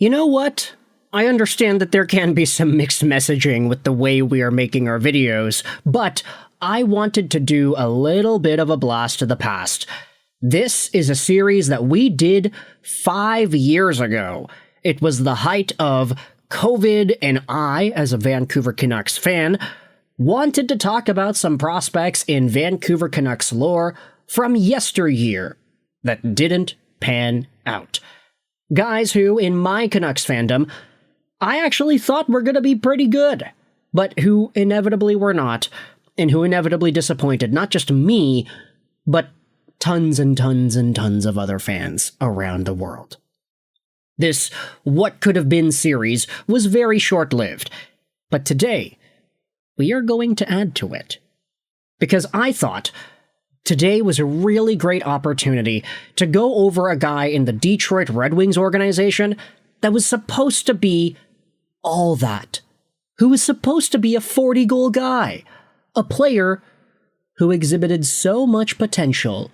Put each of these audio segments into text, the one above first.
You know what? I understand that there can be some mixed messaging with the way we are making our videos, but I wanted to do a little bit of a blast to the past. This is a series that we did 5 years ago. It was the height of COVID, and I, as a Vancouver Canucks fan, wanted to talk about some prospects in Vancouver Canucks lore from yesteryear that didn't pan out. Guys who, in my Canucks fandom, I actually thought were going to be pretty good, but who inevitably were not, and who inevitably disappointed not just me, but tons and tons and tons of other fans around the world. This What Could Have Been series was very short-lived, but today, we are going to add to it. Because I thought today was a really great opportunity to go over a guy in the Detroit Red Wings organization that was supposed to be all that, who was supposed to be a 40-goal guy, a player who exhibited so much potential,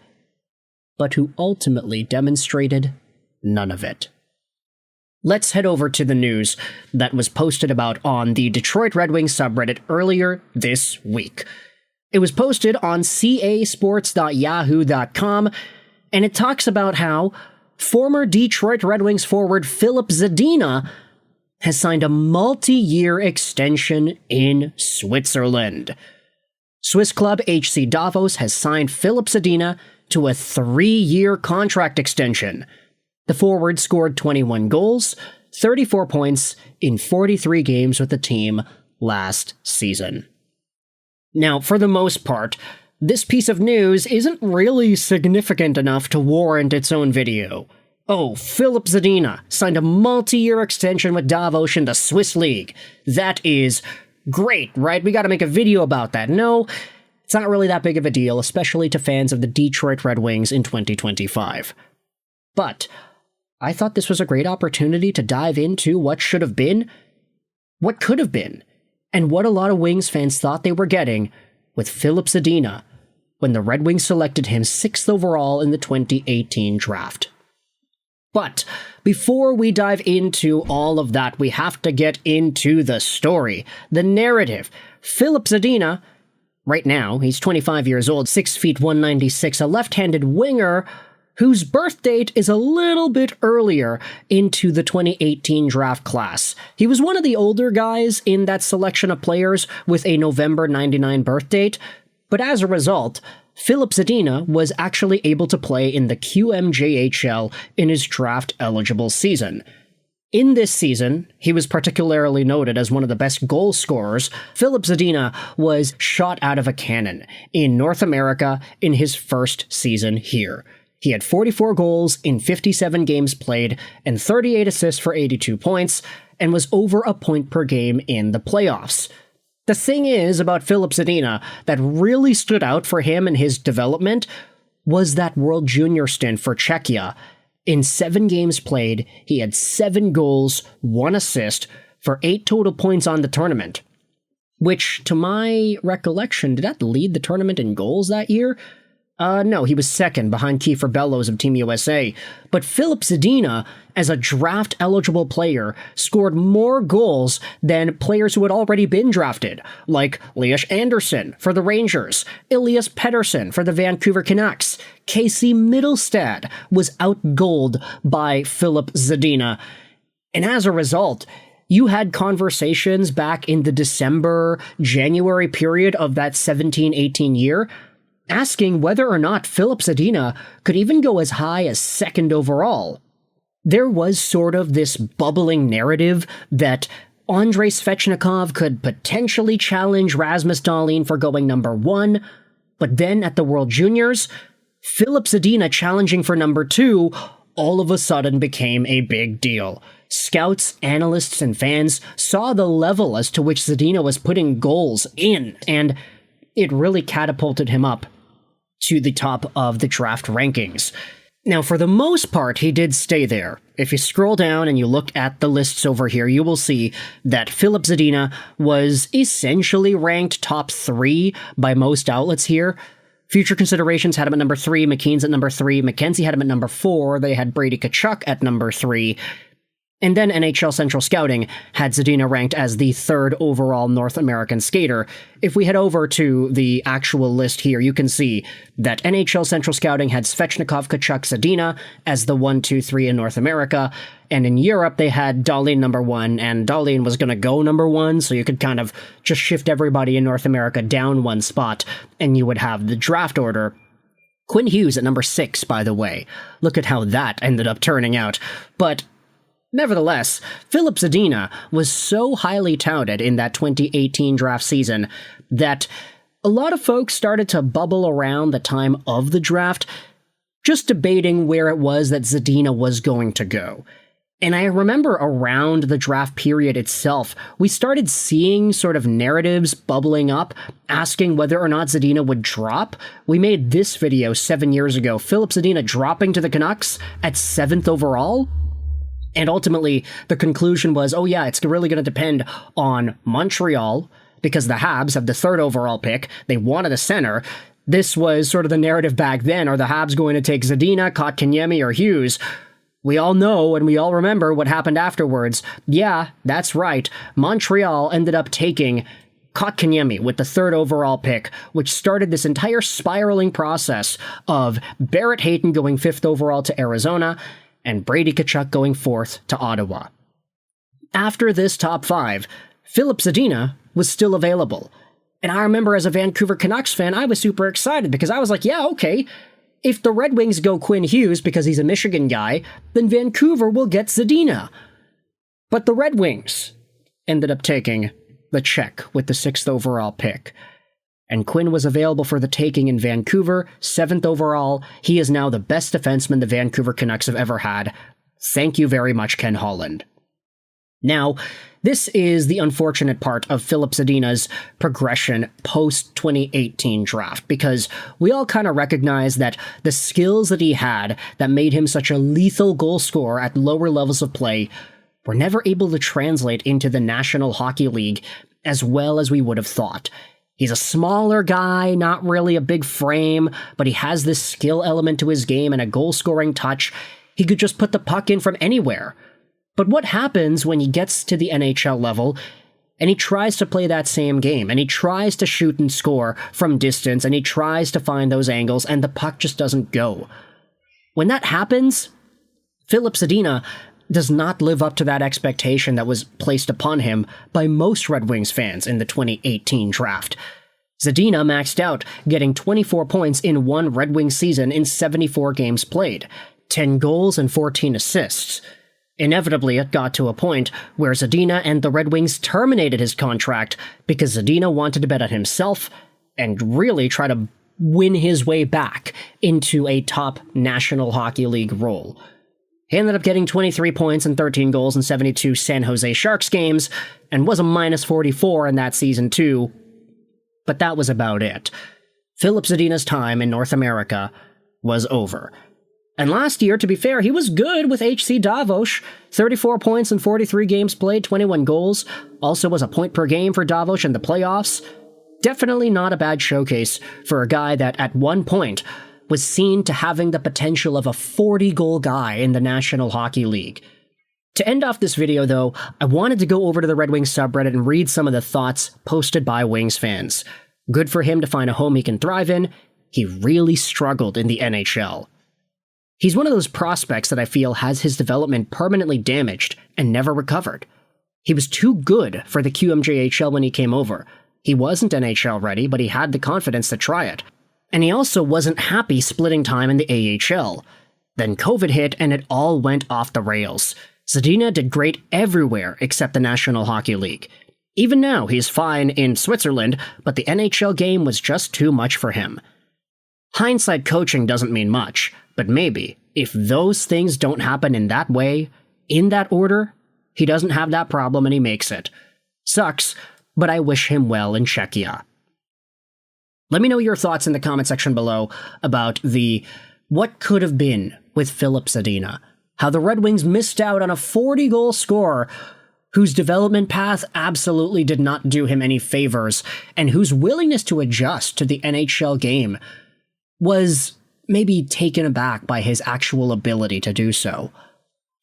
but who ultimately demonstrated none of it. Let's head over to the news that was posted about on the Detroit Red Wings subreddit earlier this week. It was posted on casports.yahoo.com, and it talks about how former Detroit Red Wings forward Filip Zadina has signed a multi-year extension in Switzerland. Swiss club HC Davos has signed Filip Zadina to a 3-year contract extension. The forward scored 21 goals, 34 points in 43 games with the team last season. Now, for the most part, this piece of news isn't really significant enough to warrant its own video. Oh, Filip Zadina signed a multi-year extension with Davos in the Swiss League. That is great, right? We gotta make a video about that. No, it's not really that big of a deal, especially to fans of the Detroit Red Wings in 2025. But I thought this was a great opportunity to dive into what should have been, what could have been, and what a lot of Wings fans thought they were getting with Filip Zadina when the Red Wings selected him 6th overall in the 2018 draft. But before we dive into all of that, we have to get into the story, the narrative. Filip Zadina, right now, he's 25 years old, 6 feet 196, a left-handed winger whose birth date is a little bit earlier into the 2018 draft class. He was one of the older guys in that selection of players with a November 99 birth date, but as a result, Filip Zadina was actually able to play in the QMJHL in his draft-eligible season. In this season, he was particularly noted as one of the best goal scorers. Filip Zadina was shot out of a cannon in North America in his first season here. He had 44 goals in 57 games played and 38 assists for 82 points, and was over a point per game in the playoffs. The thing is about Filip Zadina that really stood out for him and his development was that World Junior stint for Czechia. In 7 games played, he had 7 goals, 1 assist, for 8 total points on the tournament. Which, to my recollection, did that lead the tournament in goals that year? No, he was second behind Kiefer Bellows of Team USA. But Filip Zadina, as a draft-eligible player, scored more goals than players who had already been drafted, like Elias Anderson for the Rangers, Elias Pettersson for the Vancouver Canucks. Casey Mittelstadt was out-goaled by Filip Zadina. And as a result, you had conversations back in the December, January period of that 17-18 year asking whether or not Filip Zadina could even go as high as 2nd overall. There was sort of this bubbling narrative that Andrei Svechnikov could potentially challenge Rasmus Dahlin for going number 1, but then at the World Juniors, Filip Zadina challenging for number 2 all of a sudden became a big deal. Scouts, analysts, and fans saw the level as to which Zadina was putting goals in, and it really catapulted him up to the top of the draft rankings. Now, for the most part, he did stay there. If you scroll down and you look at the lists over here, you will see that Filip Zadina was essentially ranked top 3 by most outlets here. Future Considerations had him at number 3, McKean's at number 3, McKenzie had him at number 4, they had Brady Tkachuk at number 3. And then NHL Central Scouting had Zadina ranked as the 3rd overall North American skater. If we head over to the actual list here, you can see that NHL Central Scouting had Svechnikov, Tkachuk, Zadina as the 1, 2, 3 in North America. And in Europe, they had Dahlin number 1, and Dahlin was going to go number 1, so you could kind of just shift everybody in North America down 1 spot, and you would have the draft order. Quinn Hughes at number 6, by the way. Look at how that ended up turning out. But nevertheless, Filip Zadina was so highly touted in that 2018 draft season that a lot of folks started to bubble around the time of the draft, just debating where it was that Zadina was going to go. And I remember around the draft period itself, we started seeing sort of narratives bubbling up, asking whether or not Zadina would drop. We made this video 7 years ago, Filip Zadina dropping to the Canucks at 7th overall. And ultimately, the conclusion was, oh yeah, it's really going to depend on Montreal, because the Habs have the 3rd overall pick. They wanted a center. This was sort of the narrative back then. Are the Habs going to take Zadina, Kotkaniemi, or Hughes? We all know and we all remember what happened afterwards. Yeah, that's right. Montreal ended up taking Kotkaniemi with the 3rd overall pick, which started this entire spiraling process of Barrett Hayton going 5th overall to Arizona and Brady Tkachuk going 4th to Ottawa. After this top 5, Filip Zadina was still available. And I remember as a Vancouver Canucks fan, I was super excited because I was like, yeah, okay, if the Red Wings go Quinn Hughes because he's a Michigan guy, then Vancouver will get Zadina. But the Red Wings ended up taking the Czech with the 6th overall pick. And Quinn was available for the taking in Vancouver, 7th overall. He is now the best defenseman the Vancouver Canucks have ever had. Thank you very much, Ken Holland. Now, this is the unfortunate part of Filip Zadina's progression post-2018 draft, because we all kind of recognize that the skills that he had that made him such a lethal goal scorer at lower levels of play were never able to translate into the National Hockey League as well as we would have thought. He's a smaller guy, not really a big frame, but he has this skill element to his game and a goal-scoring touch. He could just put the puck in from anywhere. But what happens when he gets to the NHL level and he tries to play that same game, and he tries to shoot and score from distance, and he tries to find those angles, and the puck just doesn't go? When that happens, Filip Zadina does not live up to that expectation that was placed upon him by most Red Wings fans in the 2018 draft. Zadina maxed out, getting 24 points in one Red Wings season in 74 games played, 10 goals and 14 assists. Inevitably, it got to a point where Zadina and the Red Wings terminated his contract because Zadina wanted to bet on himself and really try to win his way back into a top National Hockey League role. He ended up getting 23 points and 13 goals in 72 San Jose Sharks games, and was a minus 44 in that season too. But that was about it. Filip Zadina's time in North America was over. And last year, to be fair, he was good with HC Davos. 34 points in 43 games played, 21 goals. Also was a point per game for Davos in the playoffs. Definitely not a bad showcase for a guy that at one point was seen to having the potential of a 40-goal guy in the National Hockey League. To end off this video, though, I wanted to go over to the Red Wings subreddit and read some of the thoughts posted by Wings fans. Good for him to find a home he can thrive in. He really struggled in the NHL. He's one of those prospects that I feel has his development permanently damaged and never recovered. He was too good for the QMJHL when he came over. He wasn't NHL ready, but he had the confidence to try it. And he also wasn't happy splitting time in the AHL. Then COVID hit and it all went off the rails. Zadina did great everywhere except the National Hockey League. Even now, he's fine in Switzerland, but the NHL game was just too much for him. Hindsight coaching doesn't mean much, but maybe, if those things don't happen in that way, in that order, he doesn't have that problem and he makes it. Sucks, but I wish him well in Czechia. Let me know your thoughts in the comment section below about the what could have been with Filip Zadina. How the Red Wings missed out on a 40-goal scorer whose development path absolutely did not do him any favors, and whose willingness to adjust to the NHL game was maybe taken aback by his actual ability to do so.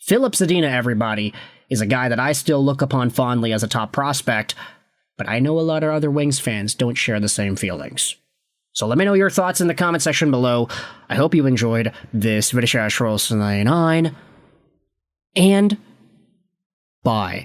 Filip Zadina, everybody, is a guy that I still look upon fondly as a top prospect, but I know a lot of other Wings fans don't share the same feelings. So let me know your thoughts in the comment section below. I hope you enjoyed this video, and bye.